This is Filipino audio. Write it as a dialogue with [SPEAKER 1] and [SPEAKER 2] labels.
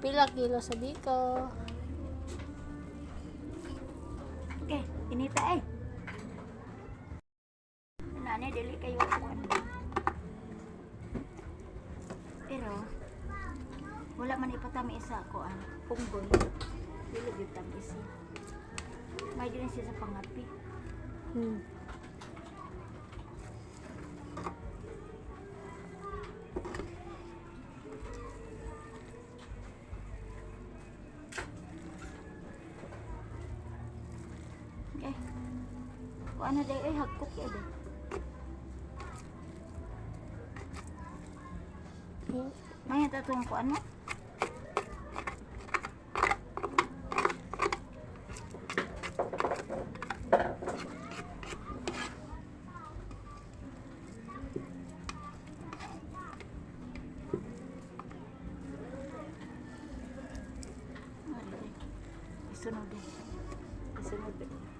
[SPEAKER 1] Pila kilo sa biko.
[SPEAKER 2] Okay, inita eh. Nani, dili kayo kuwan. Pero, wala man ipatami isa ko ang punggoy. Dili gyud tamis siya. May din siya sa pangapi. Okay. Kung ano day ay hagkok ya day. May tatong ko ano? Isunod din. Isunod din.